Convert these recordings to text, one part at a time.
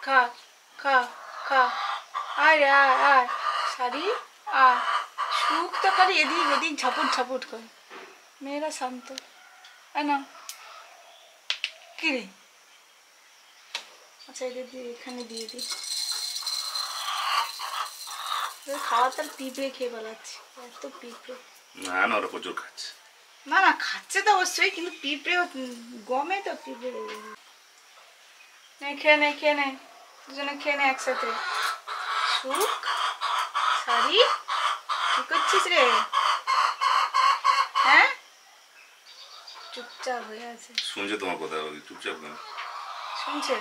খা খা খা, আয় রে আয় আয় শাড়ি আয়। সুখ তো খালি এদিক ওদিক ঝাপট ঝাপট করে, মেয়েরা শান্ত। না কি রে, আচ্ছা এটা দিয়ে এখানে দিয়ে দিই। খাওয়া তার পিঁপড়ে খেয়ে বেড়াচ্ছে, এত পিঁপড়ে। না না ওরা প্রচুর খাচ্ছে। না না খাচ্ছে তো অবশ্যই, কিন্তু পিঁপড়েও গমে তো পিঁপড়ে। খেয়ে নে খেয়ে নে, দুজনে খেয়ে নে একসাথে। সুখ শাড়ি কি করছিস রে? হ্যাঁ চুপচাপ হয়ে আছে। শুনছে তোমার কথা, চুপচাপ কেন শুনছে?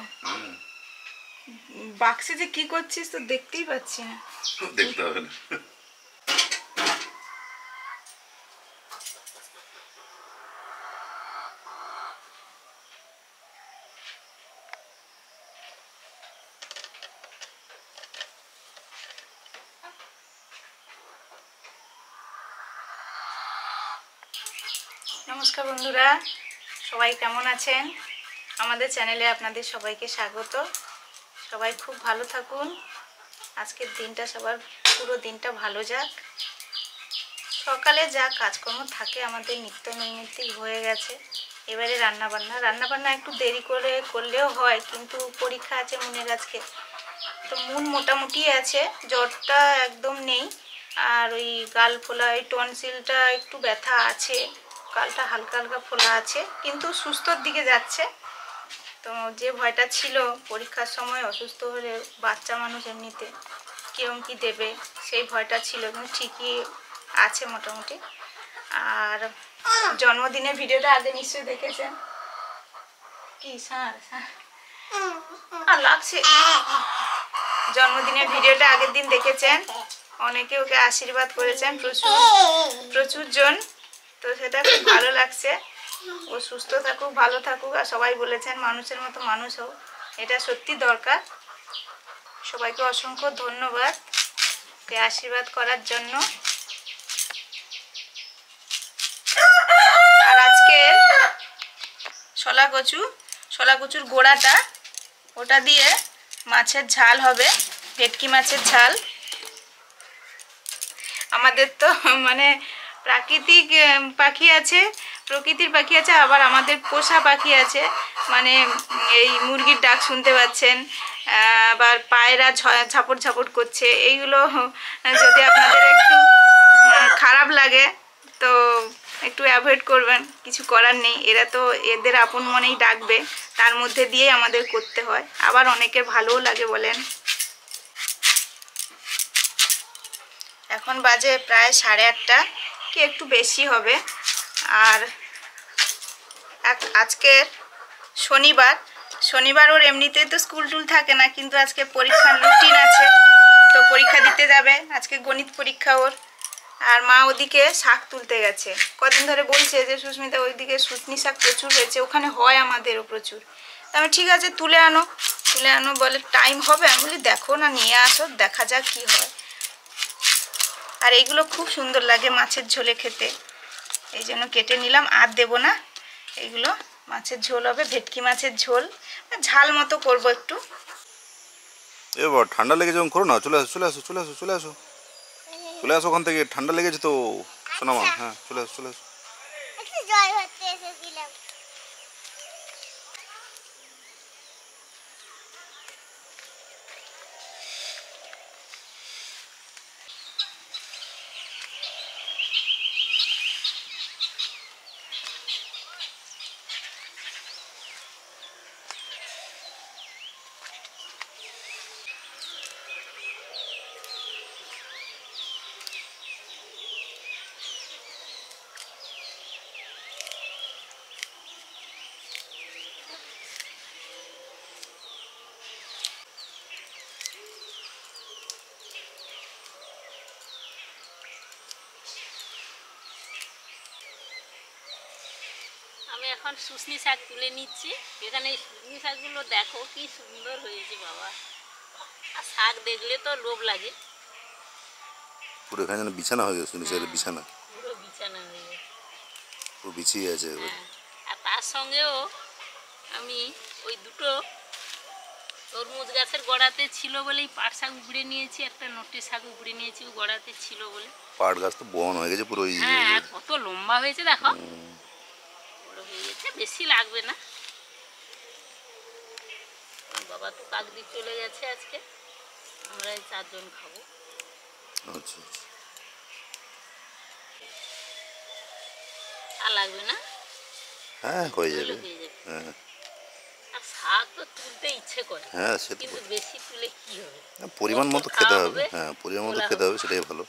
বাক্সে যে কি করছিস তো দেখতেই পাচ্ছি না। দেখতে হবে না। নমস্কার বন্ধুরা, সবাই কেমন আছেন? আমাদের চ্যানেলে আপনাদের সবাইকে স্বাগত। সবাই খুব ভালো থাকুন। আজকের দিনটা সবার পুরো দিনটা ভালো যাক। সকালে যা কাজকর্ম থাকে আমাদের নিত্য নৈমিত্তিক হয়ে গেছে। এবারে রান্নাবান্না একটু দেরি করে করলেও হয়, কিন্তু পরীক্ষা আছে মুনের আজকে। তো মুন মোটামুটি আছে, জ্বরটা একদম নেই। আর ওই গাল ফোলা, এই টনসিলটা একটু ব্যথা আছে, গালটা হালকা হালকা ফোলা আছে, কিন্তু সুস্থর দিকে যাচ্ছে। তো যে ভয়টা ছিল পরীক্ষার সময় অসুস্থ হলে বাচ্চা মানুষ এমনিতে কিরম কি দেবে, সেই ভয়টা ছিল, কিন্তু ঠিকই আছে মোটামুটি। আর জন্মদিনের ভিডিওটা আগে নিশ্চয়ই দেখেছেন। কি স্যার আর লাগছে, জন্মদিনের ভিডিওটা আগের দিন দেখেছেন, অনেকে ওকে আশীর্বাদ করেছেন প্রচুর জন। তো সেটা খুব ভালো লাগছে। ও সুস্থ থাকুক, ভালো থাকুক, আর সবাই বলেছেন মানুষের মতো মানুষ হোক, এটা সত্যি দরকার। সবাইকে অসংখ্য ধন্যবাদ ওকে আশীর্বাদ করার জন্য। আর আজকে শলা কচুর গোড়াটা, ওটা দিয়ে মাছের ঝাল হবে, ভেটকি মাছের ঝাল। আমাদের তো মানে প্রাকৃতিক পাখি আছে, প্রকৃতির পাখি আছে, আবার আমাদের পোষা পাখি আছে। মানে এই মুরগির ডাক শুনতে পাচ্ছেন, আবার পায়রা ঝাপট ঝাপট করছে। এইগুলো যদি আপনাদের একটু খারাপ লাগে তো একটু অ্যাভয়েড করবেন, কিছু করার নেই। এরা তো এদের আপন মনেই ডাকবে, তার মধ্যে দিয়ে আমাদের করতে হয়। আবার অনেকের ভালোও লাগে বলেন। এখন বাজে প্রায় 8:30 কি একটু বেশি হবে। আর আজকের শনিবার ওর এমনিতেই তো স্কুল টুল থাকে না, কিন্তু আজকে পরীক্ষার রুটিন আছে, তো পরীক্ষা দিতে যাবে। আজকে গণিত পরীক্ষা ওর। আর মা ওদিকে শাক তুলতে গেছে, কদিন ধরে বলছে যে সুস্মিতা ওইদিকে সুতনি শাক প্রচুর হয়েছে, ওখানে হয় আমাদেরও প্রচুর। আমি ঠিক আছে তুলে আনো বলে, টাইম হবে? আমি বলি দেখো না, নিয়ে আসো, দেখা যাক কি হয়। আর এইগুলো খুব সুন্দর লাগে মাছের ঝোলে খেতে, এই জন্য কেটে নিলাম। আর দেবো না, এইগুলো মাছের ঝোল হবে, ভেটকি মাছের ঝোল, ঝাল মতো করবো একটু। এবার ঠান্ডা লেগেছে, যখন করো না, চলে আসো ওখান থেকে, ঠান্ডা লেগেছে তো সোনামা। হ্যাঁ চলে আসো। আমি এখন শুশনি শাক তুলে নিচ্ছি। এখানে শুশনি শাকগুলো দেখো কি সুন্দর হয়েছে বাবা, আর শাক দেখলে তো লোভ লাগে। পুরো এখানে যেন বিছানা হয়ে গেছে, নিচে বিছানা, পুরো বিছানা হয়ে গেছে। পুরো বিছিয়ে আছে এবার। হ্যাঁ, আর তার সঙ্গেও আমি ওই দুটো তরমুজ গাছের গোড়াতে ছিল বলেই পাট শাক উপড়ে নিয়েছি, একটা নটে শাক উপড়ে নিয়েছি ও গোড়াতে ছিল বলে। পাট গাছ তো বন হয়ে গেছে পুরো হ্যাঁ, আর কত লম্বা হয়েছে দেখো, বড় হয়ে গেছে, বেশি লাগবে না। বাবা তো কাকদি চলে গেছে আজকে, আমরা এই 4 জন খাবো। আচ্ছা আচ্ছা। আর লাগবে না, হ্যাঁ হয়ে যাবে। হয়ে যাবে। হ্যাঁ আর শাক তো তুলতে ইচ্ছে করে, হ্যাঁ সে তো কিন্তু বেশি তুলে কি হবে, পরিমাণ মতো কত খেতে খাওয়া হবে। হবে, হ্যাঁ পরিমাণ মতো তোলা খেতে হবে। হবে, সেটাই ভালো।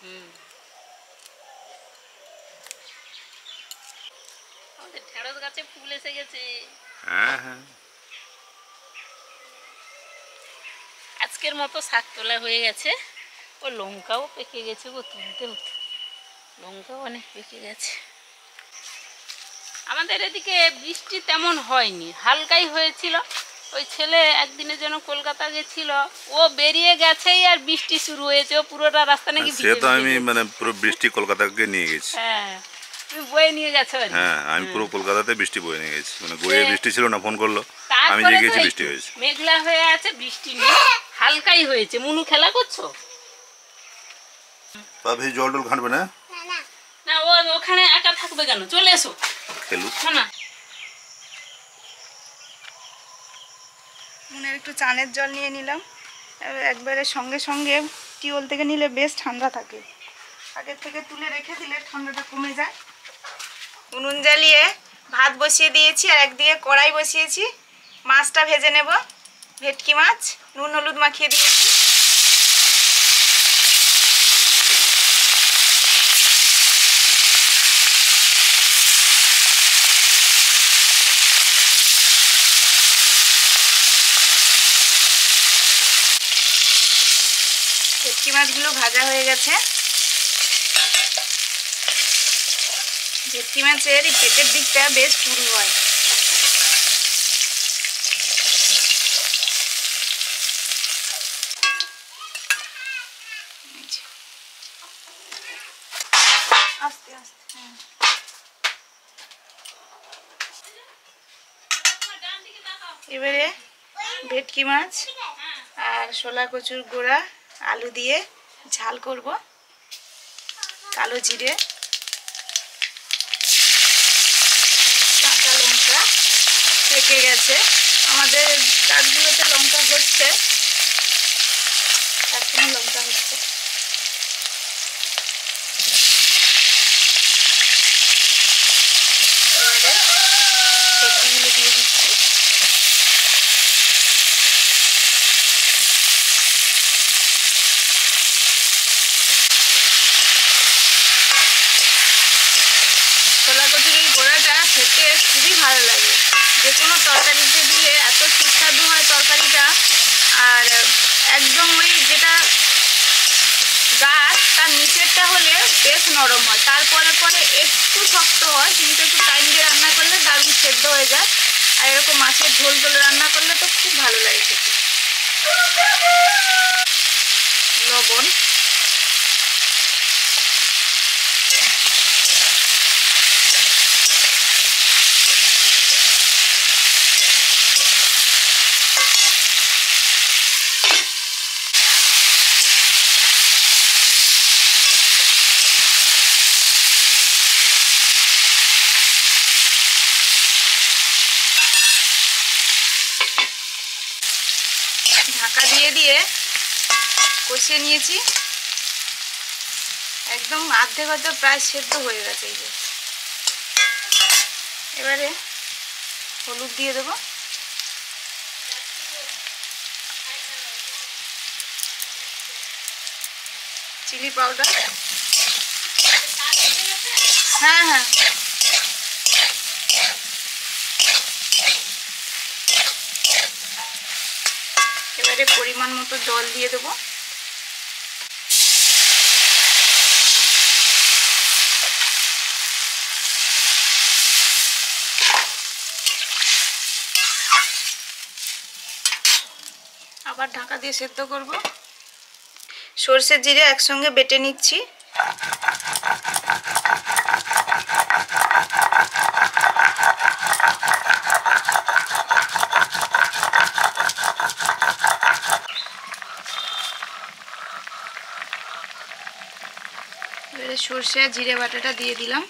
আমাদের ঢেঁড়স গাছে ফুল এসে গেছে। হ্যাঁ হ্যাঁ আজকের মতো শাক তোলা হয়ে গেছে। ও লঙ্কাও পেকে গেছে, ও তুলতে হতো, লঙ্কাও অনেক পেকে গেছে। আমাদের এদিকে বৃষ্টি তেমন হয়নি, হালকাই হয়েছিল। ওই ছেলে একদিনের জন্য কলকাতা গেছিল, ও বেরিয়ে গেছেই আর বৃষ্টি শুরু হয়েছে, ও পুরোটা রাস্তা নাকি সে ভিজে তো ভিজে আমি গেছে। মানে পুরো বৃষ্টি কলকাতাকে নিয়ে গেছি। হ্যাঁ, তুমি বয়ে নিয়ে গেছো আর কি। হ্যাঁ আমি পুরো কলকাতাতে বৃষ্টি বয়ে নিয়ে গেছি, মানে গড়িয়ে বৃষ্টি ছিল না, ফোন করলো আমি তারপরে যে তো গেছি এই বৃষ্টি তো হয়েছে। মেঘলা হয়ে আছে, বৃষ্টি নেই, হালকাই হয়েছে। মুনু খেলা করছো? তবে জল টল ঘাঁটবে না, না, ও ওখানে একা থাকবে কেন, চলে এসো। খেলুক। না, মনের একটু চানের জল নিয়ে নিলাম। একবারে সঙ্গে সঙ্গে টিউবওয়েল থেকে নিলে বেশ ঠান্ডা থাকে, আগের থেকে তুলে রেখে দিলে ঠান্ডাটা কমে যায়। উনুন জ্বালিয়ে ভাত বসিয়ে দিয়েছি, আর একদিকে কড়াই বসিয়েছি, মাছটা ভেজে নেব। ভেটকি মাছ নুন হলুদ মাখিয়ে দিয়েছি। ভেটকি মাছগুলো ভাজা হয়ে গেছে। ভেটকি মাছের এই পেটের দিকটা বেশ পুরু হয়। আস্তে আস্তে, হ্যাঁ। এবারে ভেটকি মাছ আর শোলা কচুর গোড়া আলু দিয়ে ঝাল করব। কালো জিরে, কাঁচা লঙ্কা পেকে গেছে, আমাদের গাছগুলোতে লঙ্কা হচ্ছে, এখনো লঙ্কা হচ্ছে। এবারে সবজিগুলো দিয়ে দিচ্ছি। ছোলা কচুর এই গোড়াটা খেতে খুবই ভালো লাগে, যে কোনো তরকারিতে দিয়ে এত সুস্বাদু হয় তরকারিটা। আর একদম ওই যেটা গাছ তার নিচেরটা হলে বেশ নরম হয়, তারপরে পরে একটু শক্ত হয়, কিন্তু একটু টাইম দিয়ে রান্না করলে দারুণ সেদ্ধ হয়ে যায়। আর এরকম মাছের ঝোল টোল রান্না করলে তো খুব ভালো লাগে খেতে। লবণ, ঢাকা দিয়ে দিয়ে কষিয়ে নিয়েছি, একদম অর্ধেক হয়তো প্রায় সেদ্ধ হয়ে গেছে। এই যে এবারে হলুদ দিয়ে দেবো, চিলি পাউডার, হ্যাঁ হ্যাঁ, এবারে পরিমাণ মতো জল দিয়ে দেবো। আবার ঢাকা দিয়ে সেদ্ধ করব। সরষে জিরে একসঙ্গে বেটে নিচ্ছি। সর্ষে জিরে বাটাটা দিয়ে দিলাম।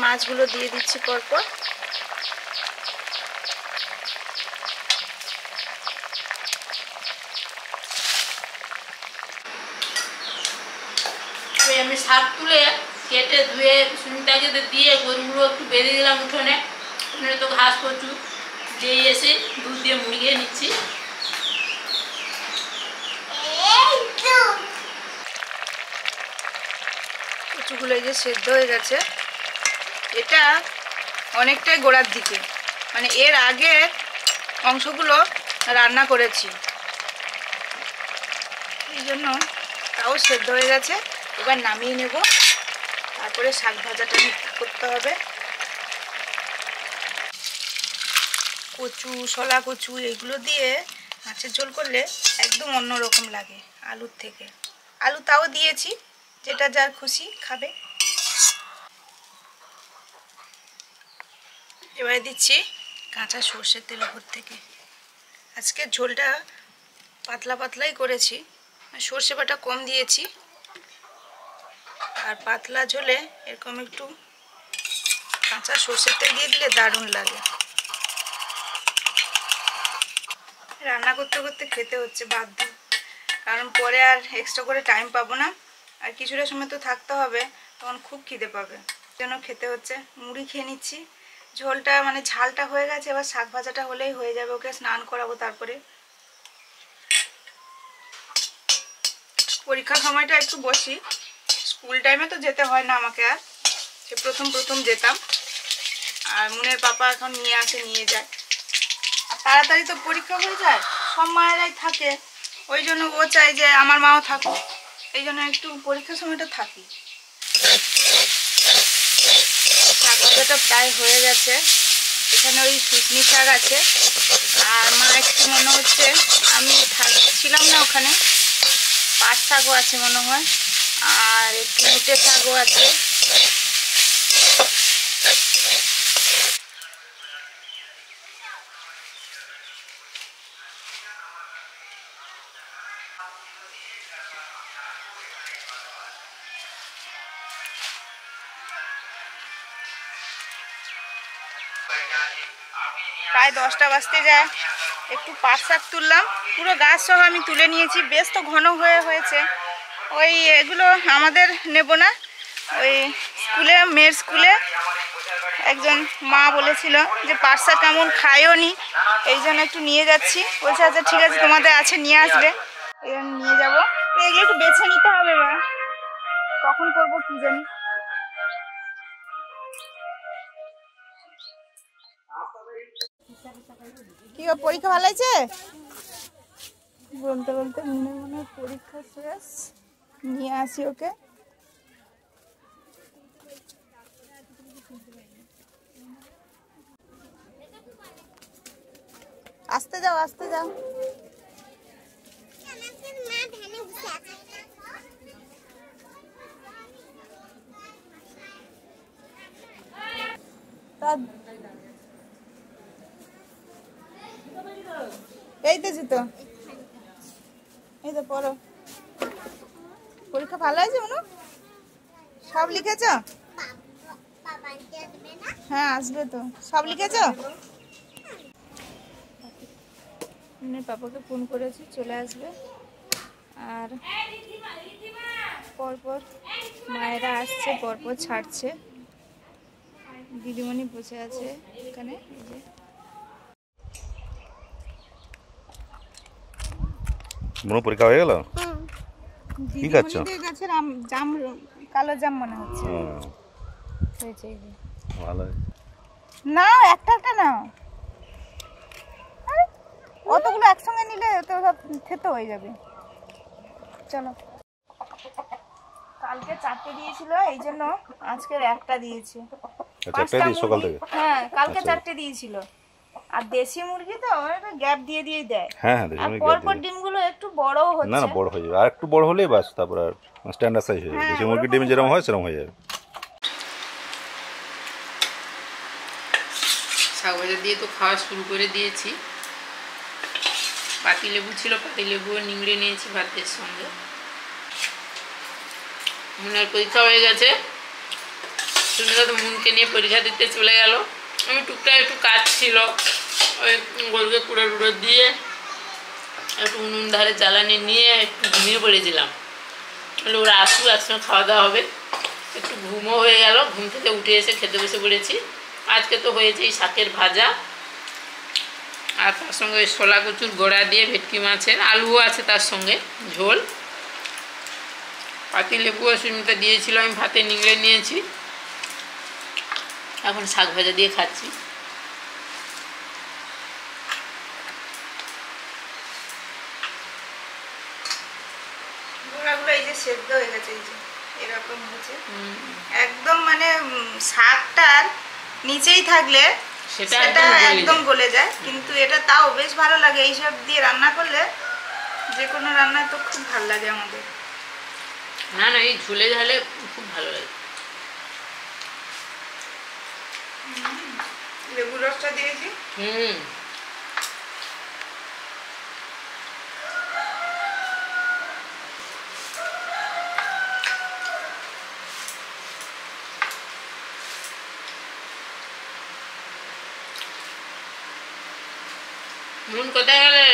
মাছগুলো দিয়ে দিচ্ছি পরপর। আমি শাক তুলে কেটে ধুয়ে সুনিতাকে দিয়ে গরুগুলো একটু বেঁধে দিলাম উঠোনে। উঠোনে তো ঘাস প্রচুর, দিয়ে এসে দুধ দিয়ে মুড়ি খেয়ে নিচ্ছি। কচুগুলো এই যে সেদ্ধ হয়ে গেছে। এটা অনেকটাই গোড়ার দিকে, মানে এর আগের অংশগুলো রান্না করেছি, এই জন্য তাও সেদ্ধ হয়ে গেছে। এবার নামিয়ে নেব, তারপরে শাক ভাজাটা করতে হবে। কচু, শলা কচু এগুলো দিয়ে মাছের ঝোল করলে একদম অন্যরকম লাগে আলুর থেকে। আলু তাও দিয়েছি, যেটা যার খুশি খাবে। এবারে দিচ্ছি কাঁচা সর্ষের তেল ওপর থেকে। আজকে ঝোলটা পাতলা পাতলাই করেছি, সর্ষে বাটা কম দিয়েছি। আর পাতলা ঝোলে এরকম একটু কাঁচা সর্ষের তেল দিয়ে দিলে দারুণ লাগে। রান্না করতে করতে খেতে হচ্ছে বাধ্য, কারণ পরে আর এক্সট্রা করে টাইম পাবো না। আর কিছুটা সময় তো থাকতে হবে, তখন খুব খিদে পাবে, যেন খেতে হচ্ছে। মুড়ি খেয়ে নিচ্ছি। ঝোলটা মানে ঝালটা হয়ে গেছে, এবার শাক ভাজাটা হলেই হয়ে যাবে। ওকে স্নান করাবো তারপরে। পরীক্ষার সময়টা একটু বসি, স্কুল টাইমে তো যেতে হয় না আমাকে আর, সে প্রথম প্রথম যেতাম। আর মুনের পাপা এখন নিয়ে আসে, নিয়ে যায়। আর তাড়াতাড়ি তো পরীক্ষা হয়ে যায়, সব মায়েরাই থাকে, ওই জন্য ও চাই যে আমার মাও থাকুক, এই জন্য একটু পরীক্ষার সময়টা থাকি। শাক ভাজাটা প্রায় হয়ে গেছে। এখানে ওই শুকনি শাক আছে, আর মা একটু মনে হচ্ছে, আমি ছিলাম না ওখানে, পাট শাকও আছে মনে হয়, আর একটু মুটে শাকও আছে। প্রায় 10টা বাজতে যায়। একটু পাট শাক তুললাম, পুরো গাছ সহ আমি তুলে নিয়েছি। বেশ তো ঘন হয়েছে। ওই এগুলো আমাদের নেব না, ওই স্কুলে, মেয়ের স্কুলে একজন মা বলেছিল যে পাট শাক কেমন খায়ও নি, এই জন্য একটু নিয়ে যাচ্ছি। বলছে আচ্ছা ঠিক আছে, তোমাদের আছে নিয়ে আসবে, এই জন্য নিয়ে যাবো। এগুলো একটু বেছে নিতে হবে, বা কখন করবো কি জানি। কি পরীক্ষা ভালো হয়েছে? বলতে বলতে মনে পরীক্ষা শেষ। নিয়ে আসি ওকে। আস্তে যাও, আস্তে যাও। এই তো জুতো, এই তো পড়ো। পরীক্ষা ভালো হয়েছে মনু? সব লিখেছ? হ্যাঁ আসবে তো। সব লিখেছ? পাপাকে ফোন করেছি, চলে আসবে। আর পরপর মায়েরা আসছে, পরপর ছাড়ছে। দিদিমণি বসে আছে এখানে, এই যে। মনে পরীক্ষা হয়ে গেল? কি খাচ্ছ? গাছের জাম, কালো জাম মনে হচ্ছে। হয়েছে এই যে। ভালো। নাও, একটা একটা নাও। অতগুলো একসঙ্গে নিলে তো সব থেতো হয়ে যাবে। চলো। কালকে 4টে দিয়েছিল, এই জন্য আজকের একটা দিয়েছে। চারটে দিই সকাল থেকে? হ্যাঁ, কালকে 4টে দিয়েছিল, আর দেশি মুরগি তো একটা গ্যাপ দিয়ে দিয়ে দেয়। হ্যাঁ হ্যাঁ, দেশি আর মুরগি পর gap পর দিয়ে দেয়। ডিমগুলো একটু বড়ও না না, হচ্ছে। বড় হয়ে যাবে, আর একটু বড় হলেই বাস, তারপর আর স্ট্যান্ডার্ড সাইজ হয়ে যাবে। হ্যাঁ, দেশি মুরগির ডিম ওরকমই যেরকম হয়। হয় সেরকম হয়ে যাবে। শাক ভাজা দিয়ে তো খাওয়া শুরু করে দিয়েছি। পাতি লেবু ছিল, পাতি লেবুও নিংড়ে নিয়েছি ভাতের সঙ্গে। মুনের পরীক্ষা হয়ে গেছে, সুমিতা তো মুনকে নিয়ে পরীক্ষা দিতে চলে গেল। আমি টুকটাক একটু কাজ ছিল, ওই গোলকে কুড়ো টুড়ো দিয়ে একটু উনুন ধারে জ্বালানি নিয়ে একটু ঘুমিয়ে পড়েছিলাম। বলে ওরা আসুক, একসঙ্গে খাওয়া দাওয়া হবে। একটু ঘুমও হয়ে গেল, ঘুম থেকে উঠে এসে খেতে বসে পড়েছি। আজকে তো হয়েছে এই শাকের ভাজা, আর তার সঙ্গে ওই শোলা কচুর গোড়া দিয়ে ভেটকি মাছের, আলুও আছে তার সঙ্গে ঝোল। পাতি লেবুও সুমিতা দিয়েছিল, আমি ভাতে নিংড়ে নিয়েছি। এখন শাক ভাজা দিয়ে খাচ্ছি। গোড়াগুলো এই যে সেদ্ধ হয়ে গেছে, এই যে এরকম হয়েছে একদম, মানে শাকটার নিচেই থাকলে সেটা সেটা একদম একদম গলে যায়, কিন্তু এটা তাও বেশ ভালো লাগে। এইসব দিয়ে রান্না করলে যে কোনো রান্না তো খুব ভালো লাগে আমাদের। না না, এই ঝুলে ঝালে খুব ভালো লাগে। লেবু রসটা দিয়েছি। মুন কোথায় গেলে?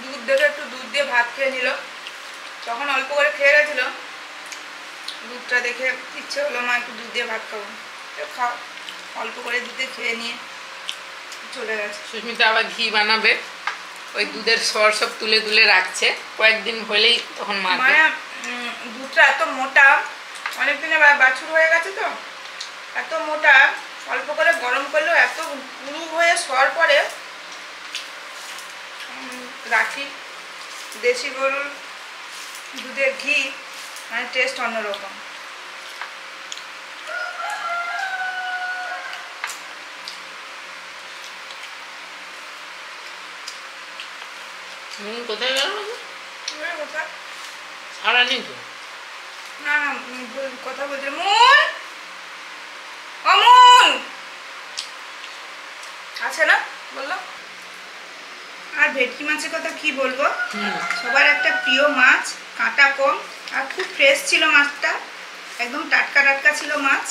দুধ দেখে একটু দুধ দিয়ে ভাত খেয়ে নিল, তখন অল্প করে খেয়ে গেছিল। দুধটা দেখে ইচ্ছে হলো মা একটু দুধ দিয়ে ভাত খাবো, তো খাও। অল্প করে দুধে খেয়ে নিয়ে চলে গেছে। সুস্মিতা আবার ঘি বানাবে, ওই দুধের সর সব তুলে তুলে রাখছে, কয়েকদিন হলেই তখন মারবে। মানে দুধটা এত মোটা, অনেকদিনে বাছুর হয়ে গেছে তো, এত মোটা, অল্প করে গরম করলেও এত পুরু হয়ে সর পড়ে। রাখি দেশি গরুর দুধের ঘি, মানে টেস্ট অন্যরকম। মুন কোথায় গেল? কথা সারা নেই তো। না না, কথা বলছে মন, অমন আছে না বললো। আর ভেটকি মাছের কথা কি বলবো, সবার একটা প্রিয় মাছ, কাঁটা কম, আর খুব ফ্রেশ ছিল মাছটা, একদম টাটকা টাটকা ছিল মাছ।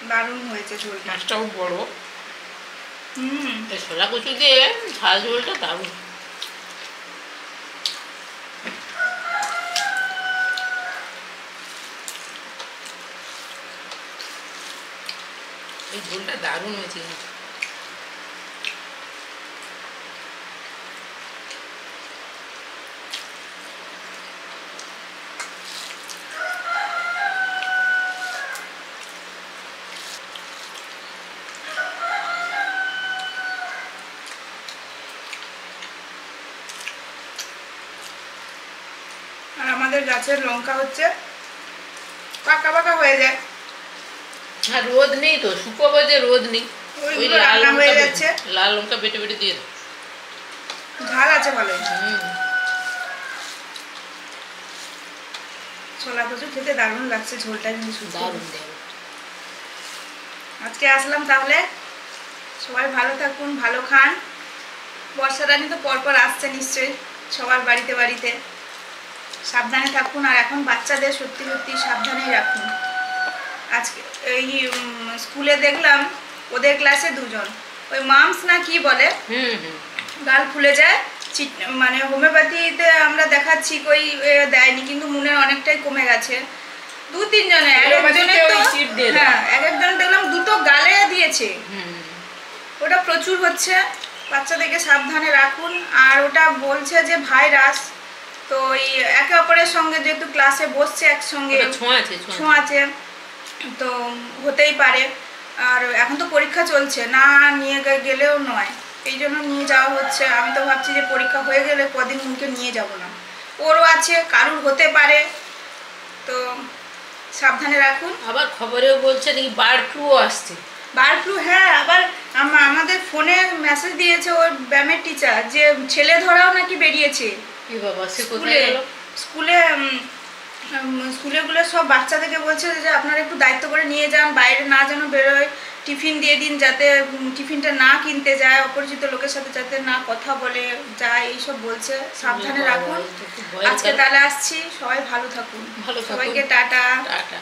দারুণ হয়েছে ঝোলটা। মাছটাও বড়। এই শোলা কচু দিয়ে ঝাল ঝোলটা দারুণ। এই ঝোলটা দারুণ হয়েছে। আর আমাদের গাছের লঙ্কা হচ্ছে পাকা পাকা হয়ে যায়। আর রোদ নেই তো, শুকোবো যে রোদ নেই। ওই লাল রান্না হয়ে লঙ্কা যাচ্ছে, লাল লঙ্কা বেটে বেটে দিয়ে দাও। ঝাল আছে ভালো। ছোলা কচু খেতে দারুণ লাগছে, ঝোলটা কিন্তু দারুণ দারুণ। আজকে আসলাম তাহলে, সবাই ভালো থাকুন, ভালো খান। বর্ষা রানী তো পরপর আসছে নিশ্চয়ই সবার বাড়িতে বাড়িতে, সাবধানে থাকুন। আর এখন বাচ্চাদের সত্যি সত্যি সাবধানেই রাখুন। আজকে এই স্কুলে দেখলাম ওদের ক্লাসে দুজন ওই মামস না কি বলে, গাল ফুলে যায়, মানে হোমিওপ্যাথিতে আমরা দেখাচ্ছি কই দেয়নি, কিন্তু মুনের অনেকটাই কমে গেছে। দু তিনজনে, এক একজনের তো হ্যাঁ, এক একজনের দেখলাম দুটো গালে দিয়েছে। ওটা প্রচুর হচ্ছে, বাচ্চাদেরকে সাবধানে রাখুন। আর ওটা বলছে যে ভাইরাস, তো ওই একে অপরের সঙ্গে যেহেতু ক্লাসে বসছে একসঙ্গে, ছোঁয়াচে তো হতেই পারে। আর এখন তো পরীক্ষা চলছে, না নিয়ে গেলেও নয়, এই জন্য নিয়ে যাওয়া হচ্ছে। আমি তো ভাবছি যে পরীক্ষা হয়ে গেলে কদিন মুখে নিয়ে যাব না, ওরও আছে, কারুর হতে পারে। তো সাবধানে রাখুন। আবার খবরেও বলছে নাকি বার্ড ফ্লুও আসছে। বার্ড ফ্লু, হ্যাঁ, আবার আমাদের ফোনে মেসেজ দিয়েছে ওর ব্যায়ামের টিচার যে ছেলে ধরাও নাকি বেরিয়েছে কি বাবা, সে স্কুলে। কোথায় গেল? স্কুলেগুলো সব বাচ্চাদেরকে বলছে যে আপনারা একটু দায়িত্ব করে নিয়ে যান, বাইরে না যেন বেরোয়, টিফিন দিয়ে দিন যাতে টিফিনটা না কিনতে যায়, অপরিচিত লোকের সাথে যাতে না কথা বলে যায়, এইসব বলছে। সাবধানে রাখুন। আজকে তাহলে আসছি, সবাই ভালো থাকুন। ভালো থাকুন। সবাইকে টাটা। টাটা।